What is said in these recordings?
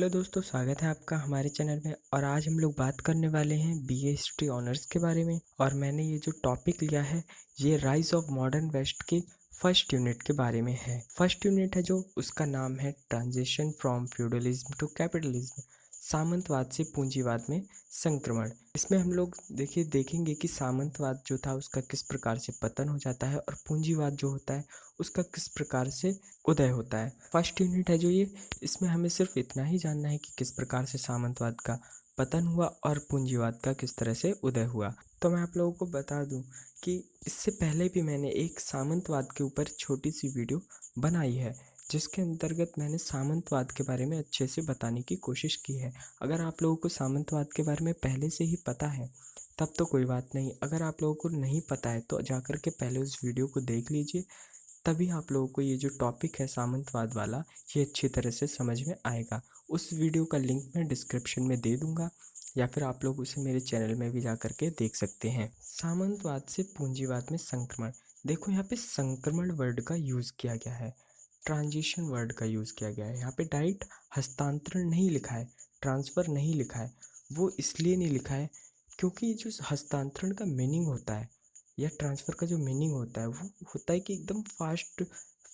Hello दोस्तों, स्वागत है आपका हमारे चैनल में। और आज हम लोग बात करने वाले हैं बीए हिस्ट्री ऑनर्स के बारे में। और मैंने ये जो टॉपिक लिया है ये राइज ऑफ मॉडर्न वेस्ट के फर्स्ट यूनिट के बारे में है। फर्स्ट यूनिट है जो उसका नाम है transition from feudalism to capitalism, सामंतवाद से पूंजीवाद में संक्रमण। इसमें हम लोग देखेंगे कि सामंतवाद जो था उसका किस प्रकार से पतन हो जाता है और पूंजीवाद जो होता है उसका किस प्रकार से उदय होता है। फर्स्ट यूनिट है जो ये, इसमें हमें सिर्फ इतना ही जानना है कि किस प्रकार से सामंतवाद का पतन हुआ और पूंजीवाद का किस तरह से उदय हुआ। तो मैं आप लोगों को बता दूं कि इससे पहले भी मैंने एक सामंतवाद के ऊपर छोटी सी वीडियो बनाई है जिसके अंतर्गत मैंने सामंतवाद के बारे में अच्छे से बताने की कोशिश की है। अगर आप लोगों को सामंतवाद के बारे में पहले से ही पता है तब तो कोई बात नहीं, अगर आप लोगों को नहीं पता है तो जाकर के पहले उस वीडियो को देख लीजिए, तभी आप लोगों को ये जो टॉपिक है सामंतवाद वाला ये अच्छी तरह से समझ में आएगा। उस वीडियो का लिंक मैं डिस्क्रिप्शन में दे दूंगा या फिर आप लोग उसे मेरे चैनल में भी जा करके देख सकते हैं। सामंतवाद से पूंजीवाद में संक्रमण। देखो यहाँ पे संक्रमण वर्ड का यूज़ किया गया है, ट्रांजिशन वर्ड का यूज़ किया गया है। यहाँ पे डायरेक्ट हस्तांतरण नहीं लिखा है, ट्रांसफ़र नहीं लिखा है। वो इसलिए नहीं लिखा है क्योंकि जो हस्तांतरण का मीनिंग होता है या ट्रांसफ़र का जो मीनिंग होता है वो होता है कि एकदम फास्ट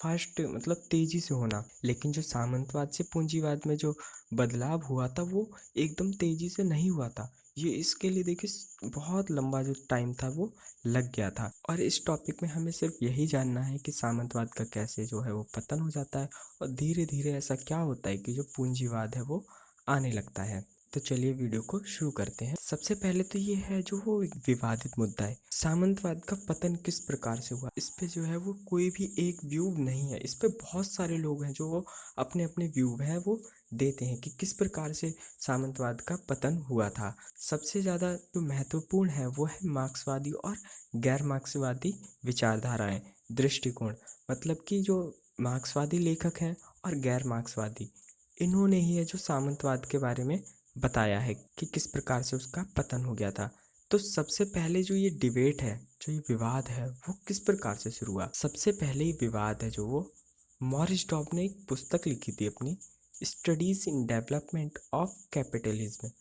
फास्ट मतलब तेज़ी से होना। लेकिन जो सामंतवाद से पूंजीवाद में जो बदलाव हुआ था वो एकदम तेज़ी से नहीं हुआ था। ये इसके लिए देखिए बहुत लंबा जो टाइम था वो लग गया था। और इस टॉपिक में हमें सिर्फ यही जानना है कि सामंतवाद का कैसे जो है वो पतन हो जाता है और धीरे धीरे ऐसा क्या होता है कि जो पूंजीवाद है वो आने लगता है। तो चलिए वीडियो को शुरू करते हैं। सबसे पहले तो ये है जो वो एक विवादित मुद्दा है, सामंतवाद का पतन किस प्रकार से हुआ। इस पे जो है वो कोई भी एक व्यू नहीं है, इस पे बहुत सारे लोग हैं जो वो अपने अपने व्यू है वो देते हैं कि किस प्रकार से सामंतवाद का पतन हुआ था। सबसे ज़्यादा जो महत्वपूर्ण है वो है मार्क्सवादी और गैर मार्क्सवादी विचारधाराएं, दृष्टिकोण। मतलब कि जो मार्क्सवादी लेखक हैं और गैर मार्क्सवादी, इन्होंने ही है जो सामंतवाद के बारे में बताया है कि किस प्रकार से उसका पतन हो गया था। तो सबसे पहले जो ये डिबेट है, जो ये विवाद है वो किस प्रकार से शुरू हुआ। सबसे पहले ये विवाद है जो वो मॉरिस डॉब ने एक पुस्तक लिखी थी अपनी, studies in development of capitalism.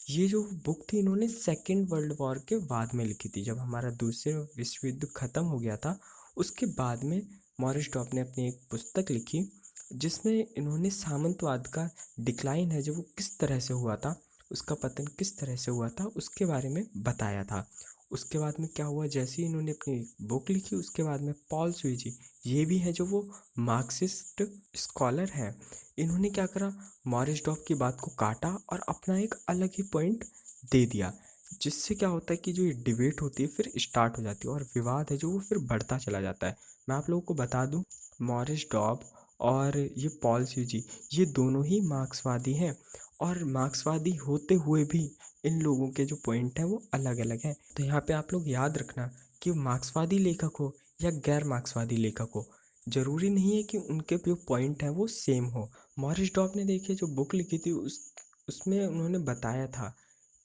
ये जो बुक थी इन्होंने सेकेंड वर्ल्ड वॉर के बाद में लिखी थी, जब हमारा दूसरे विश्व युद्ध खत्म हो गया था उसके बाद में मॉरिस डॉब ने अपनी एक पुस्तक लिखी जिसमें इन्होंने सामंतवाद का डिक्लाइन है जो वो किस तरह से हुआ था, उसका पतन किस तरह से हुआ था उसके बारे में बताया था। उसके बाद में क्या हुआ, जैसे ही इन्होंने अपनी बुक लिखी उसके बाद में पॉल सुइजी, ये भी है जो वो मार्क्सिस्ट स्कॉलर हैं, इन्होंने क्या करा, मॉरिस डॉब की बात को काटा और अपना एक अलग ही पॉइंट दे दिया। जिससे क्या होता है कि जो ये डिबेट होती है फिर स्टार्ट हो जाती है और विवाद है जो वो फिर बढ़ता चला जाता है। मैं आप लोगों को बता दूं, मॉरिस डॉब और ये पॉल सुइजी ये दोनों ही मार्क्सवादी हैं और मार्क्सवादी होते हुए भी इन लोगों के जो पॉइंट हैं वो अलग अलग हैं। तो यहाँ पे आप लोग याद रखना कि मार्क्सवादी लेखक हो या गैर मार्क्सवादी लेखक हो, जरूरी नहीं है कि उनके जो पॉइंट हैं वो सेम हो। मॉरिस डॉब ने देखिए जो बुक लिखी थी उसमें उन्होंने बताया था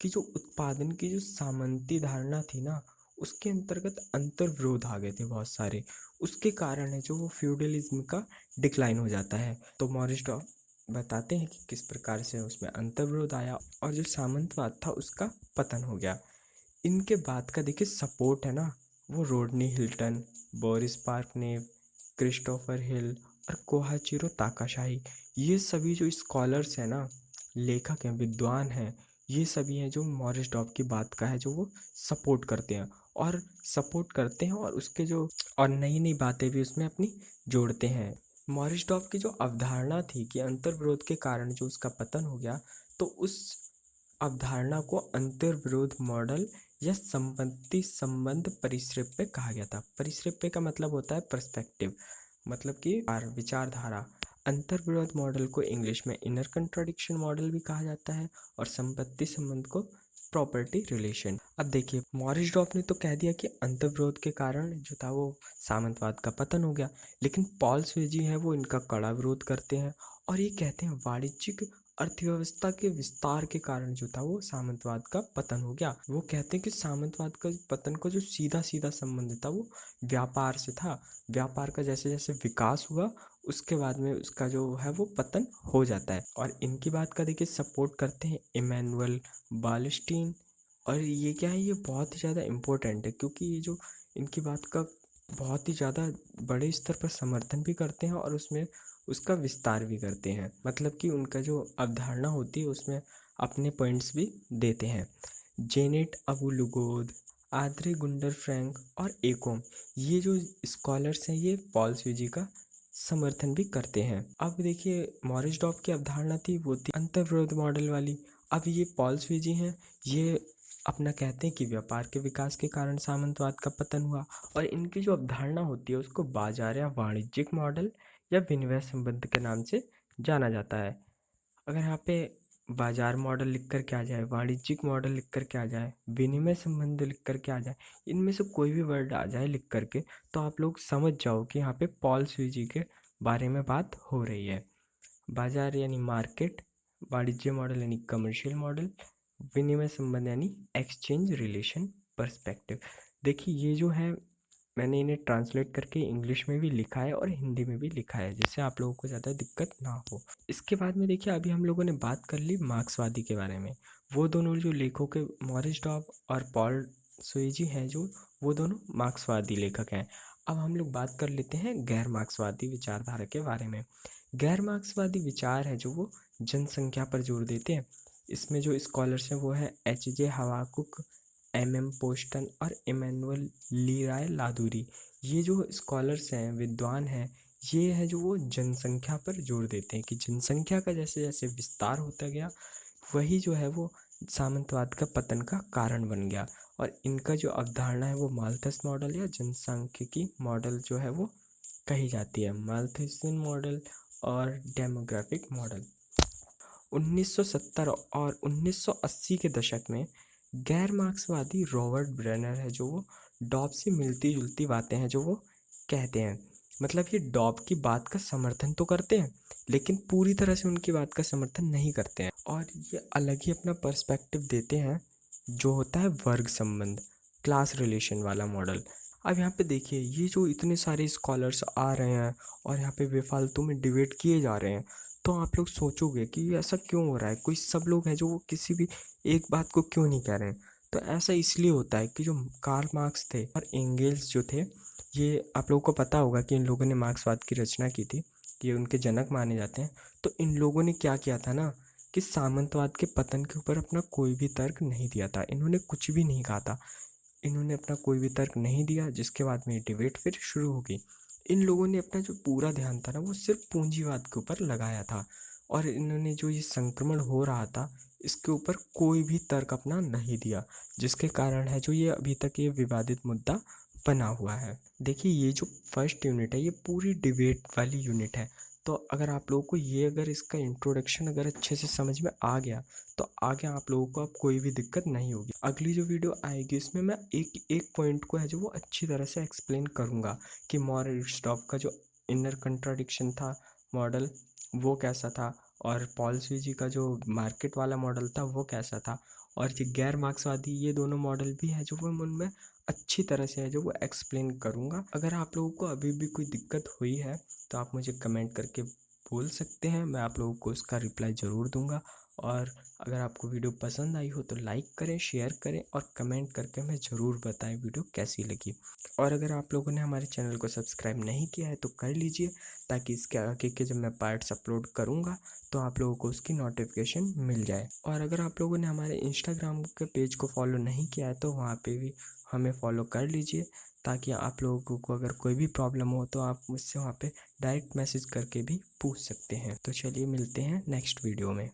कि जो उत्पादन की जो सामंती धारणा थी ना उसके अंतर्गत अंतर विरोध आ गए थे बहुत सारे। उसके कारण है जो वो फ्यूडलिज्म का डिक्लाइन हो जाता है। तो मॉरिस डॉब बताते हैं कि किस प्रकार से उसमें अंतर विरोध आया और जो सामंतवाद था उसका पतन हो गया। इनके बाद का देखिए सपोर्ट है ना, वो रोडनी हिल्टन, बोरिस पार्कनेव, क्रिस्टोफर हिल और कोहाचिरो ताकाशाही, ये सभी जो स्कॉलर्स हैं ना, लेखक हैं, विद्वान हैं, ये सभी हैं जो मॉरिस डॉब की बात का है जो वो सपोर्ट करते हैं और उसके जो और नई नई बातें भी उसमें अपनी जोड़ते हैं। मॉरिस डॉब की जो अवधारणा थी कि अंतर विरोध के कारण जो उसका पतन हो गया, तो उस अवधारणा को अंतर विरोध मॉडल या संपत्ति संबंध परिश्रव्य कहा गया था। परिश्रव्य का मतलब होता है पर्सपेक्टिव, मतलब कि विचारधारा। अंतर विरोध मॉडल को इंग्लिश में इनर कंट्राडिक्शन मॉडल भी कहा जाता है और संपत्ति संबंध को प्रॉपर्टी रिलेशन। अब देखिए मॉरिस डॉब ने तो कह दिया कि अंतर विरोध के कारण जो था वो सामंतवाद का पतन हो गया, लेकिन पॉल सुएजी है वो इनका कड़ा विरोध करते हैं और ये कहते हैं वाणिज्यिक अर्थव्यवस्था के विस्तार के कारण जो था वो सामंतवाद का पतन हो गया। वो कहते हैं कि सामंतवाद का पतन का जो सीधा सीधा संबंध था वो व्यापार से था। व्यापार का जैसे जैसे विकास हुआ उसके बाद में उसका जो है वो पतन हो जाता है। और इनकी बात का देखिए सपोर्ट करते हैं इमैनुअल बालस्टीन। और ये क्या है, ये बहुत ही ज़्यादा इम्पोर्टेंट है क्योंकि ये जो इनकी बात का बहुत ही ज़्यादा बड़े स्तर पर समर्थन भी करते हैं और उसमें उसका विस्तार भी करते हैं। मतलब कि उनका जो अवधारणा होती है उसमें अपने पॉइंट्स भी देते हैं। जेनेट अबू लुगोद, आद्रे गुंडर फ्रैंक और एकोम, ये जो स्कॉलर्स हैं ये पॉल स्वीजी का समर्थन भी करते हैं। अब देखिए मॉरिस डॉब की अवधारणा थी वो थी अंतर्विरोध मॉडल वाली। अब ये पॉल स्वीजी हैं, ये अपना कहते हैं कि व्यापार के विकास के कारण सामंतवाद का पतन हुआ। और इनकी जो अवधारणा होती है उसको बाजार या वाणिज्यिक मॉडल या विनिमय संबंध के नाम से जाना जाता है। अगर यहाँ पे बाजार मॉडल लिख कर के आ जाए, वाणिज्यिक मॉडल लिख कर के आ जाए, विनिमय संबंध लिख कर के आ जाए, इनमें से कोई भी वर्ड आ जाए लिख कर के, तो आप लोग समझ जाओ कि यहाँ पे पॉल स्वीजी के बारे में बात हो रही है। बाजार यानी मार्केट, वाणिज्य मॉडल यानी कमर्शियल मॉडल, विनिमय संबंध यानी एक्सचेंज रिलेशन पर्सपेक्टिव। देखिए ये जो है मैंने इन्हें ट्रांसलेट करके इंग्लिश में भी लिखा है और हिंदी में भी लिखा है जिससे आप लोगों को ज़्यादा दिक्कत ना हो। इसके बाद में देखिए अभी हम लोगों ने बात कर ली मार्क्सवादी के बारे में। वो दोनों जो लेखक के मॉरिस डॉब और पॉल स्वेजी हैं जो वो दोनों मार्क्सवादी लेखक हैं। अब हम लोग बात कर लेते हैं गैर मार्क्सवादी विचारधारा के बारे में। गैर मार्क्सवादी विचार है जो वो जनसंख्या पर जोर देते हैं। इसमें जो स्कॉलर्स हैं वो है H.J. हवाकुक, M.M. पोस्टन और इमैनुअल लीराय लादूरी। ये जो स्कॉलर्स हैं, विद्वान हैं, ये है जो वो जनसंख्या पर जोर देते हैं कि जनसंख्या का जैसे जैसे विस्तार होता गया वही जो है वो सामंतवाद का पतन का कारण बन गया। और इनका जो अवधारणा है वो माल्थस मॉडल या जनसांख्यिकी मॉडल जो है वो कही जाती है, माल्थसियन मॉडल और डेमोग्राफिक मॉडल। 1970 और 1980 के दशक में गैर मार्क्सवादी रॉबर्ट ब्रेनर है जो वो डॉब से मिलती जुलती बातें हैं जो वो कहते हैं। मतलब ये डॉब की बात का समर्थन तो करते हैं लेकिन पूरी तरह से उनकी बात का समर्थन नहीं करते हैं और ये अलग ही अपना पर्सपेक्टिव देते हैं जो होता है वर्ग संबंध, क्लास रिलेशन वाला मॉडल। अब यहाँ पे देखिए ये जो इतने सारे स्कॉलर्स आ रहे हैं और यहाँ पे बेफालतू में डिबेट किए जा रहे हैं तो आप लोग सोचोगे कि ये ऐसा क्यों हो रहा है, कोई सब लोग हैं जो वो किसी भी एक बात को क्यों नहीं कह रहे हैं। तो ऐसा इसलिए होता है कि जो कार्ल मार्क्स थे और एंगेल्स जो थे, ये आप लोगों को पता होगा कि इन लोगों ने मार्क्सवाद की रचना की थी, ये उनके जनक माने जाते हैं। तो इन लोगों ने क्या किया था ना कि सामंतवाद के पतन के ऊपर अपना कोई भी तर्क नहीं दिया था, इन्होंने कुछ भी नहीं कहा था, इन्होंने अपना कोई भी तर्क नहीं दिया। जिसके बाद में डिबेट फिर शुरू हो गई। इन लोगों ने अपना जो पूरा ध्यान था ना वो सिर्फ पूंजीवाद के ऊपर लगाया था और इन्होंने जो ये संक्रमण हो रहा था इसके ऊपर कोई भी तर्क अपना नहीं दिया, जिसके कारण है जो ये अभी तक ये विवादित मुद्दा बना हुआ है। देखिए ये जो फर्स्ट यूनिट है ये पूरी डिबेट वाली यूनिट है। तो अगर आप लोगों को ये अगर इसका इंट्रोडक्शन अगर अच्छे से समझ में आ गया तो आगे आप लोगों को अब कोई भी दिक्कत नहीं होगी। अगली जो वीडियो आएगी इसमें मैं एक एक पॉइंट को है जो वो अच्छी तरह से एक्सप्लेन करूँगा कि मॉरिस स्टॉप का जो इनर कंट्राडिक्शन था मॉडल वो कैसा था और पॉल स्वीजी का जो मार्केट वाला मॉडल था वो कैसा था और ये गैर मार्क्सवादी ये दोनों मॉडल भी है जो मैं उनमें अच्छी तरह से है जो वो एक्सप्लेन करूँगा। अगर आप लोगों को अभी भी कोई दिक्कत हुई है तो आप मुझे कमेंट करके बोल सकते हैं, मैं आप लोगों को उसका रिप्लाई ज़रूर दूंगा। और अगर आपको वीडियो पसंद आई हो तो लाइक करें, शेयर करें और कमेंट करके हमें ज़रूर बताएं वीडियो कैसी लगी। और अगर आप लोगों ने हमारे चैनल को सब्सक्राइब नहीं किया है तो कर लीजिए ताकि इसके आगे के जब मैं पार्ट्स अपलोड करूँगा तो आप लोगों को उसकी नोटिफिकेशन मिल जाए। और अगर आप लोगों ने हमारे इंस्टाग्राम के पेज को फॉलो नहीं किया है तो वहाँ पे भी हमें फॉलो कर लीजिए ताकि आप लोगों को अगर कोई भी प्रॉब्लम हो तो आप मुझसे वहाँ पे डायरेक्ट मैसेज करके भी पूछ सकते हैं। तो चलिए मिलते हैं नेक्स्ट वीडियो में।